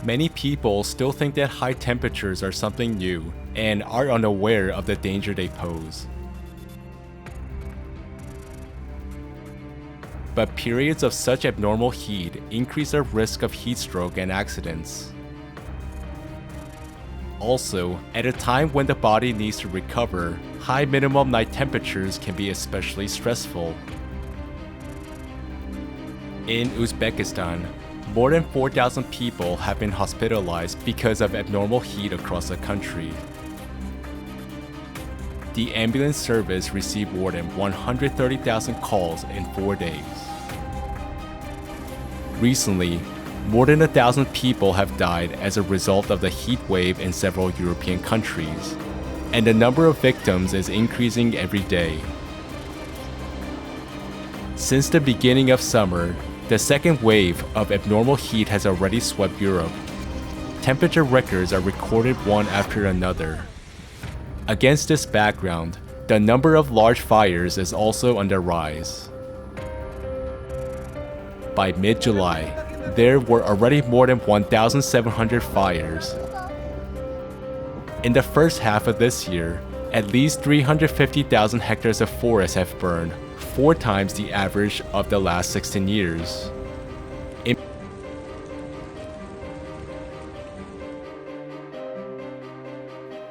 Many people still think that high temperatures are something new and are unaware of the danger they pose. But periods of such abnormal heat increase the risk of heat stroke and accidents. Also, at a time when the body needs to recover, high minimum night temperatures can be especially stressful. In Uzbekistan, more than 4,000 people have been hospitalized because of abnormal heat across the country. The ambulance service received more than 130,000 calls in 4 days. Recently, more than 1,000 people have died as a result of the heat wave in several European countries, and the number of victims is increasing every day. Since the beginning of summer, the second wave of abnormal heat has already swept Europe. Temperature records are recorded one after another. Against this background, the number of large fires is also on the rise. By mid-July, there were already more than 1,700 fires. In the first half of this year, at least 350,000 hectares of forest have burned, 4 times the average of the last 16 years.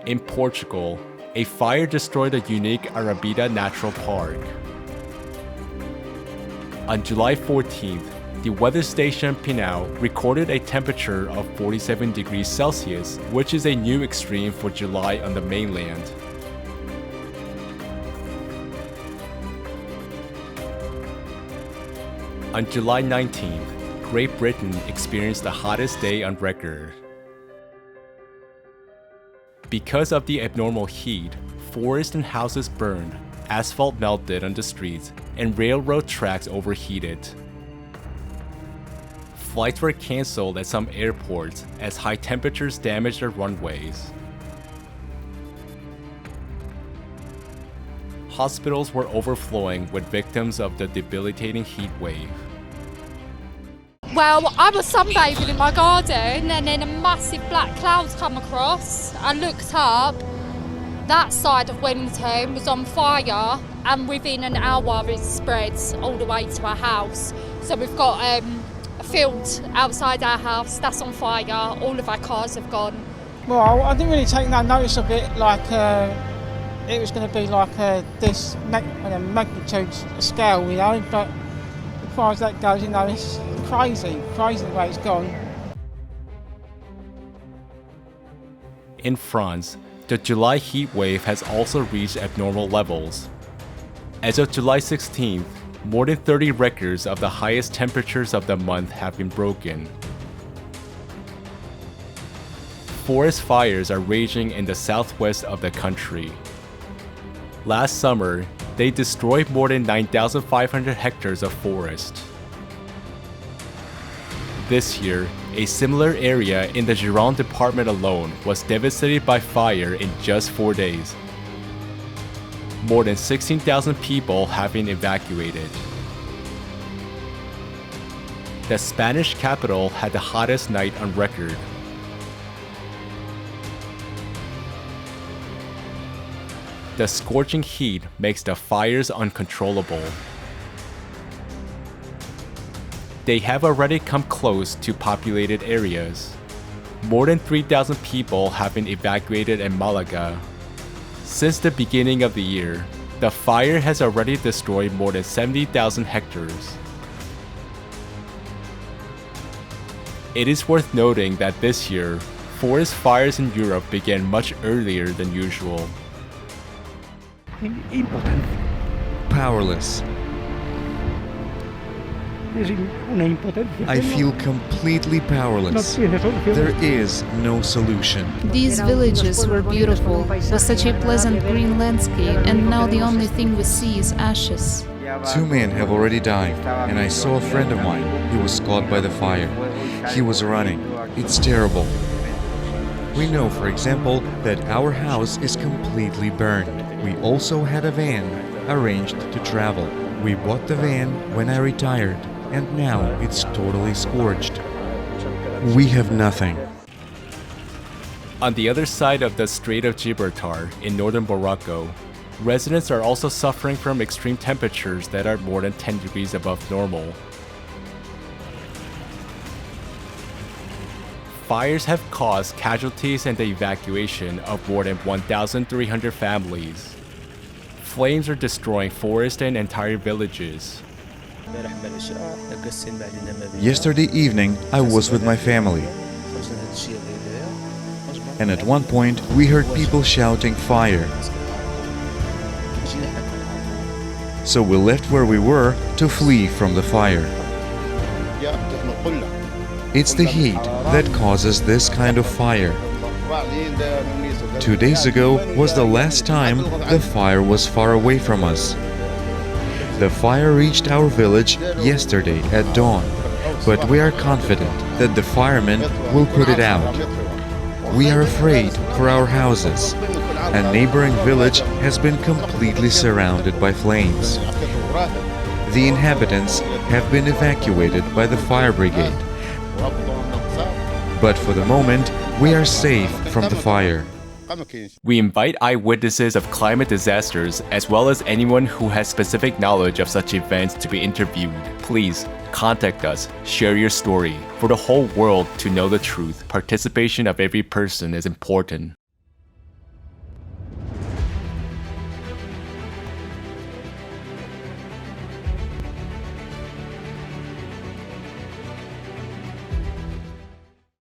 In Portugal, a fire destroyed the unique Arabida Natural Park. On July 14th, the weather station Pinau recorded a temperature of 47 degrees Celsius, which is a new extreme for July on the mainland. On July 19th, Great Britain experienced the hottest day on record. Because of the abnormal heat, forests and houses burned, asphalt melted on the streets, and railroad tracks overheated. Flights were cancelled at some airports as high temperatures damaged their runways. Hospitals were overflowing with victims of the debilitating heat wave. Well, I was sunbathing in my garden and then a massive black cloud come across. I looked up, that side of Wellington was on fire, and within an hour it spreads all the way to our house. So we've got a field outside our house that's on fire, all of our cars have gone. Well, I didn't really take no notice of it, like it was going to be like this magnitude scale, you know, but as far as that goes, you know, it's crazy the way it's gone. In France, the July heat wave has also reached abnormal levels. As of July 16th, more than 30 records of the highest temperatures of the month have been broken. Forest fires are raging in the southwest of the country. Last summer, they destroyed more than 9,500 hectares of forest. This year, a similar area in the Gironde department alone was devastated by fire in just 4 days. More than 16,000 people have been evacuated. The Spanish capital had the hottest night on record. The scorching heat makes the fires uncontrollable. They have already come close to populated areas. More than 3,000 people have been evacuated in Malaga. Since the beginning of the year, the fire has already destroyed more than 70,000 hectares. It is worth noting that this year, forest fires in Europe began much earlier than usual. Impotent. Powerless. I feel completely powerless. There is no solution. These villages were beautiful, with such a pleasant green landscape, and now the only thing we see is ashes. 2 men have already died, and I saw a friend of mine who was caught by the fire. He was running. It's terrible. We know, for example, that our house is completely burned. We also had a van arranged to travel. We bought the van when I retired, and now it's totally scorched. We have nothing. On the other side of the Strait of Gibraltar in northern Morocco, residents are also suffering from extreme temperatures that are more than 10 degrees above normal. Fires have caused casualties and the evacuation of more than 1,300 families. Flames are destroying forests and entire villages. Yesterday evening, I was with my family, and at one point we heard people shouting fire. So we left where we were to flee from the fire. It's the heat that causes this kind of fire. 2 days ago was the last time the fire was far away from us. The fire reached our village yesterday at dawn, but we are confident that the firemen will put it out. We are afraid for our houses. A neighboring village has been completely surrounded by flames. The inhabitants have been evacuated by the fire brigade. But for the moment, we are safe from the fire. We invite eyewitnesses of climate disasters as well as anyone who has specific knowledge of such events to be interviewed. Please contact us, share your story. For the whole world to know the truth, participation of every person is important.